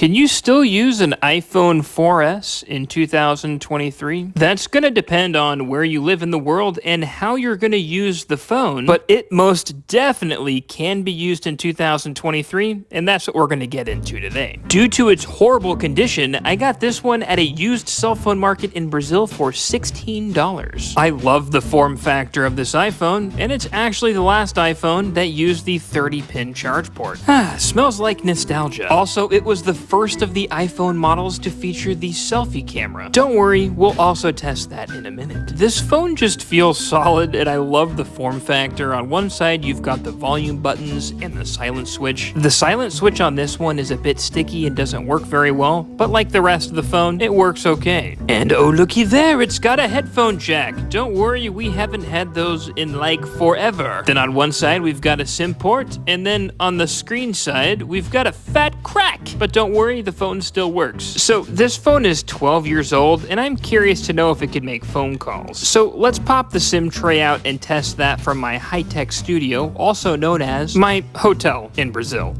Can you still use an iPhone 4S in 2023? That's gonna depend on where you live in the world and how you're gonna use the phone, but it most definitely can be used in 2023, and that's what we're gonna get into today. Due to its horrible condition, I got this one at a used cell phone market in Brazil for $16. I love the form factor of this iPhone, and it's actually the last iPhone that used the 30-pin charge port. Smells like nostalgia. Also, it was the first of the iPhone models to feature the selfie camera. Don't worry, we'll also test that in a minute. This phone just feels solid, and I love the form factor. On one side, you've got the volume buttons and the silent switch. The silent switch on this one is a bit sticky and doesn't work very well, but like the rest of the phone, it works okay. And oh, looky there, it's got a headphone jack. Don't worry, we haven't had those in like forever. Then on one side, we've got a SIM port, and then on the screen side, we've got a fat crack. But don't worry, the phone still works. So this phone is 12 years old, and I'm curious to know if it can make phone calls. So let's pop the SIM tray out and test that from my high-tech studio, also known as my hotel in Brazil.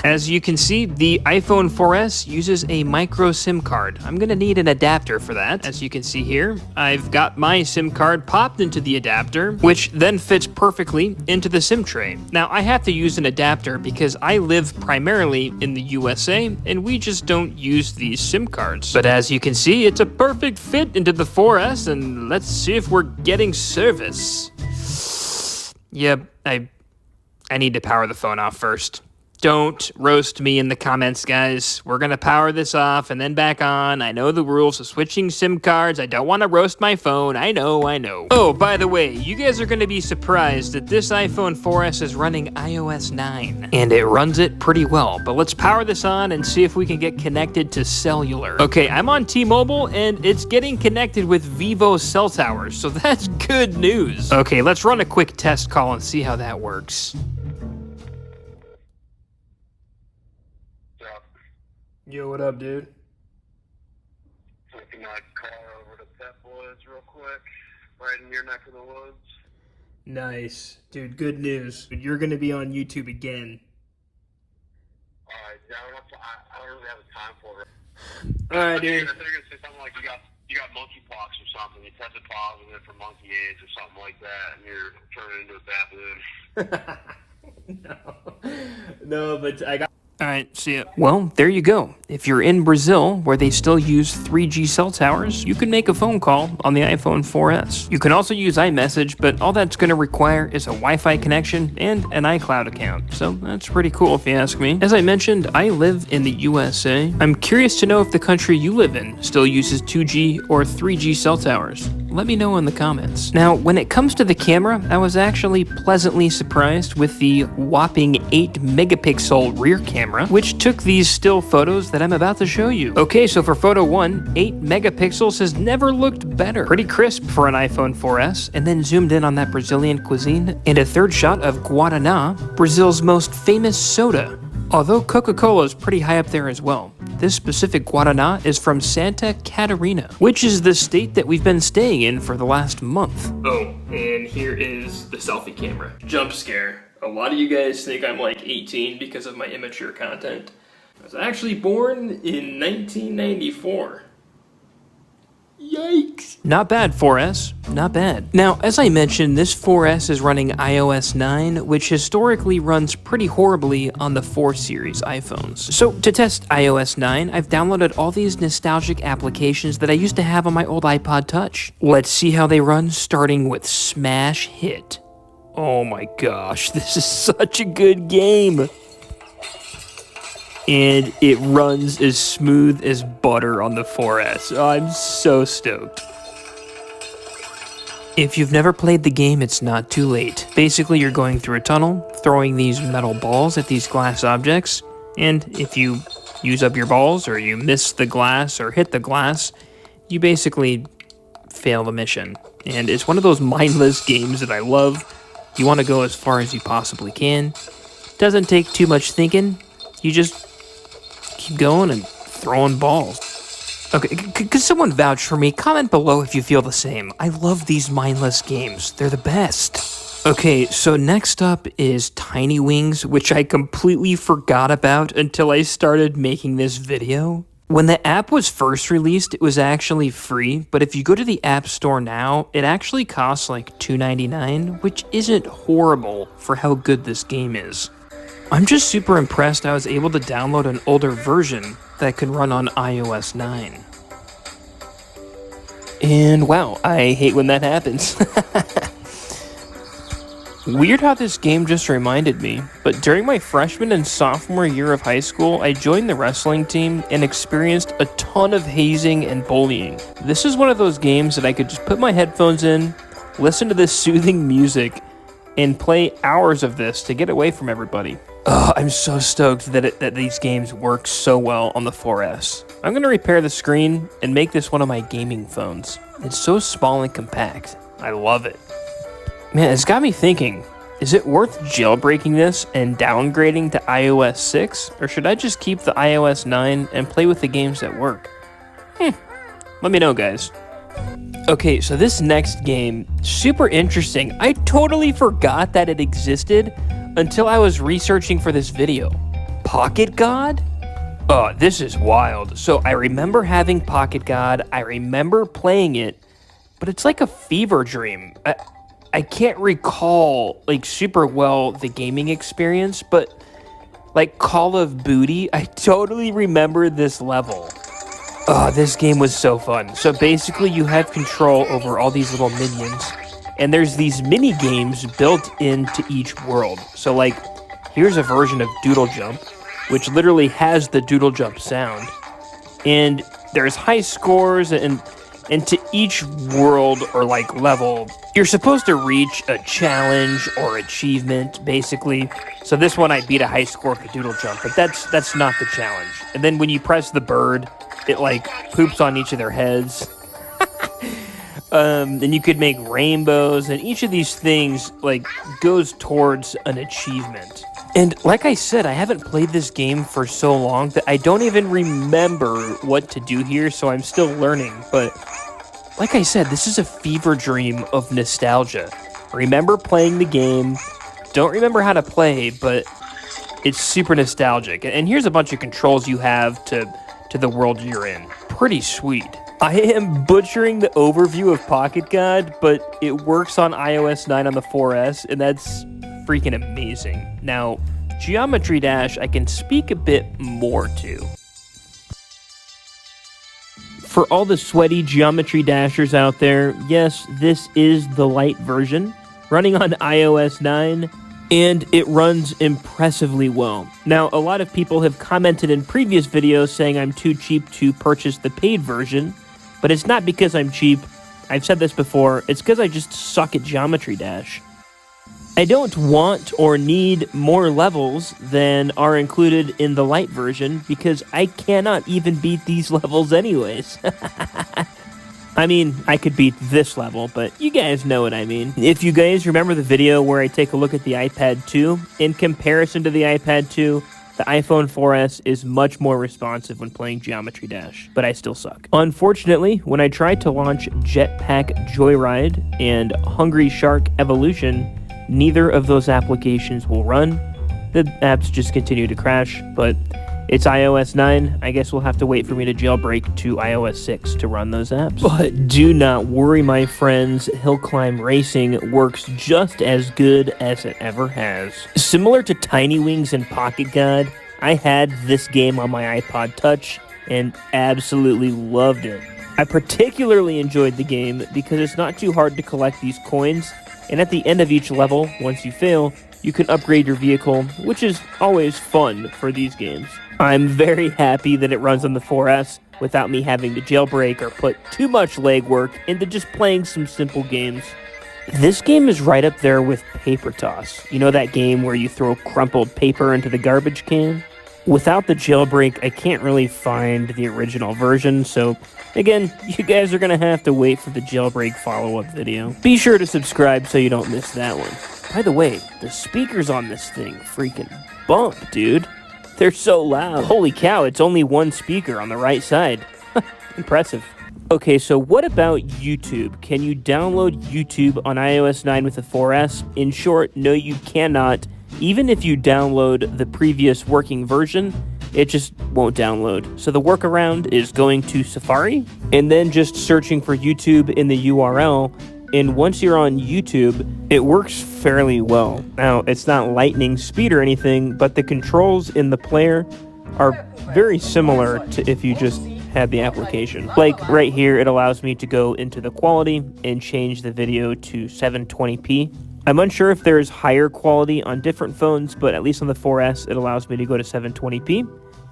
As you can see, the iPhone 4S uses a micro SIM card. I'm gonna need an adapter for that. As you can see here, I've got my SIM card popped into the adapter, which then fits perfectly into the SIM tray. Now, I have to use an adapter because I live primarily in the USA, and we just don't use these SIM cards. But as you can see, it's a perfect fit into the 4S, and let's see if we're getting service. Yep, I need to power the phone off first. Don't roast me in the comments, guys. We're gonna power this off and then back on. I know the rules of switching SIM cards. I don't want to roast my phone. I know. Oh, by the way, you guys are gonna be surprised that this iPhone 4S is running iOS 9. And it runs it pretty well. But let's power this on and see if we can get connected to cellular. Okay, I'm on T-Mobile and it's getting connected with Vivo cell towers, so that's good news. Okay, let's run a quick test call and see how that works. Yo, what up, dude? Taking my car over to Pet Boys real quick, right in your neck of the woods. Nice. Dude, good news. You're gonna be on YouTube again. Alright, yeah, I don't really have the time for it. Alright, dude. They're gonna say something like you got monkeypox or something. You tested positive for monkey AIDS or something like that, and you're turning into a baboon. No, but I got... Alright, see ya. Well, there you go. If you're in Brazil, where they still use 3G cell towers, you can make a phone call on the iPhone 4S. You can also use iMessage, but all that's going to require is a Wi-Fi connection and an iCloud account. So that's pretty cool if you ask me. As I mentioned, I live in the USA. I'm curious to know if the country you live in still uses 2G or 3G cell towers. Let me know in the comments. Now, when it comes to the camera, I was actually pleasantly surprised with the whopping 8 megapixel rear camera, which took these still photos that I'm about to show you. Okay, so for photo 1, 8 megapixels has never looked better. Pretty crisp for an iPhone 4S, and then zoomed in on that Brazilian cuisine, and a third shot of Guaraná, Brazil's most famous soda. Although Coca-Cola is pretty high up there as well. This specific Guaraná is from Santa Catarina, which is the state that we've been staying in for the last month. Oh, and here is the selfie camera. Jump scare. A lot of you guys think I'm like 18 because of my immature content. I was actually born in 1994. Yikes. Not bad, 4S. Not bad. Now, as I mentioned, this 4S is running iOS 9, which historically runs pretty horribly on the 4 series iPhones. So, to test iOS 9, I've downloaded all these nostalgic applications that I used to have on my old iPod Touch. Let's see how they run, starting with Smash Hit. Oh my gosh, this is such a good game. And it runs as smooth as butter on the 4S. Oh, I'm so stoked. If you've never played the game, it's not too late. Basically, you're going through a tunnel, throwing these metal balls at these glass objects, and if you use up your balls, or you miss the glass, or hit the glass, you basically fail the mission. And it's one of those mindless games that I love. You want to go as far as you possibly can. Doesn't take too much thinking. You just keep going and throwing balls. Okay, could someone vouch for me? Comment below if you feel the same. I love these mindless games. They're the best. Okay, so next up is Tiny Wings, which I completely forgot about until I started making this video. When the app was first released, it was actually free, but if you go to the App Store now, it actually costs like $2.99, which isn't horrible for how good this game is. I'm just super impressed I was able to download an older version that could run on iOS 9. And wow, I hate when that happens. Weird how this game just reminded me, but during my freshman and sophomore year of high school, I joined the wrestling team and experienced a ton of hazing and bullying. This is one of those games that I could just put my headphones in, listen to this soothing music, and play hours of this to get away from everybody. Oh, I'm so stoked that these games work so well on the 4S. I'm going to repair the screen and make this one of my gaming phones. It's so small and compact. I love it. Man, it's got me thinking, is it worth jailbreaking this and downgrading to iOS 6? Or should I just keep the iOS 9 and play with the games that work? Let me know, guys. Okay, so this next game, super interesting. I totally forgot that it existed until I was researching for this video. Pocket God? Oh, this is wild. So I remember having Pocket God, I remember playing it, but it's like a fever dream. I can't recall, like, super well the gaming experience, but, like, Call of Booty, I totally remember this level. Oh, this game was so fun. So basically, you have control over all these little minions, and there's these mini games built into each world. So, like, here's a version of Doodle Jump, which literally has the Doodle Jump sound, and there's high scores, and to each world or like level, you're supposed to reach a challenge or achievement, basically. So this one, I beat a high score for Doodle Jump, but that's not the challenge. And then when you press the bird, it like poops on each of their heads. Then you could make rainbows, and each of these things like goes towards an achievement. And like I said, I haven't played this game for so long that I don't even remember what to do here, so I'm still learning. But like I said, this is a fever dream of nostalgia. Remember playing the game, don't remember how to play, but it's super nostalgic. And here's a bunch of controls you have to the world you're in. Pretty sweet. I am butchering the overview of Pocket God, but it works on iOS 9 on the 4S, and that's freaking amazing. Now, Geometry Dash, I can speak a bit more to. For all the sweaty Geometry Dashers out there, yes, this is the light version, running on iOS 9, and it runs impressively well. Now, a lot of people have commented in previous videos saying I'm too cheap to purchase the paid version, but it's not because I'm cheap. I've said this before, it's because I just suck at Geometry Dash. I don't want or need more levels than are included in the light version because I cannot even beat these levels anyways. I mean, I could beat this level, but you guys know what I mean. If you guys remember the video where I take a look at the iPad 2, in comparison to the iPad 2, the iPhone 4S is much more responsive when playing Geometry Dash, but I still suck. Unfortunately, when I tried to launch Jetpack Joyride and Hungry Shark Evolution, neither of those applications will run. The apps just continue to crash, but it's iOS 9. I guess we'll have to wait for me to jailbreak to iOS 6 to run those apps. But do not worry, my friends. Hill Climb Racing works just as good as it ever has. Similar to Tiny Wings and Pocket God, I had this game on my iPod Touch and absolutely loved it. I particularly enjoyed the game because it's not too hard to collect these coins, and at the end of each level, once you fail, you can upgrade your vehicle, which is always fun for these games. I'm very happy that it runs on the 4S without me having to jailbreak or put too much legwork into just playing some simple games. This game is right up there with Paper Toss. You know that game where you throw crumpled paper into the garbage can? Without the jailbreak, I can't really find the original version, so again, you guys are going to have to wait for the jailbreak follow-up video. Be sure to subscribe so you don't miss that one. By the way, the speakers on this thing freaking bump, dude. They're so loud. Holy cow, it's only one speaker on the right side. Impressive. Okay, so what about YouTube? Can you download YouTube on iOS 9 with the 4S? In short, no, you cannot. Even if you download the previous working version, it just won't download. So the workaround is going to Safari and then just searching for YouTube in the URL. And once you're on YouTube, it works fairly well. Now, it's not lightning speed or anything, but the controls in the player are very similar to if you just had the application. Like right here, it allows me to go into the quality and change the video to 720p. I'm unsure if there's higher quality on different phones, but at least on the 4S, it allows me to go to 720p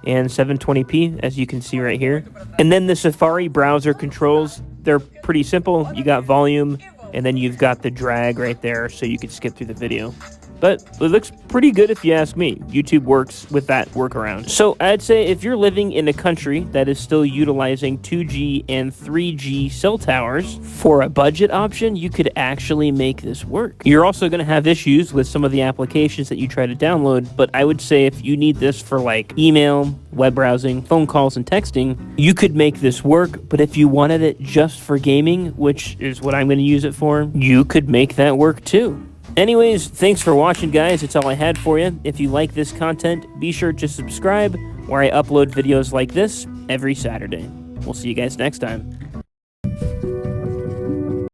and 720p, as you can see right here. And then the Safari browser controls, they're pretty simple. You got volume, and then you've got the drag right there, so you can skip through the video. But it looks pretty good if you ask me. YouTube works with that workaround. So I'd say if you're living in a country that is still utilizing 2G and 3G cell towers, for a budget option, you could actually make this work. You're also going to have issues with some of the applications that you try to download, but I would say if you need this for like email, web browsing, phone calls, and texting, you could make this work. But if you wanted it just for gaming, which is what I'm going to use it for, you could make that work too. Anyways, thanks for watching, guys. That's all I had for you. If you like this content, be sure to subscribe, where I upload videos like this every Saturday. We'll see you guys next time.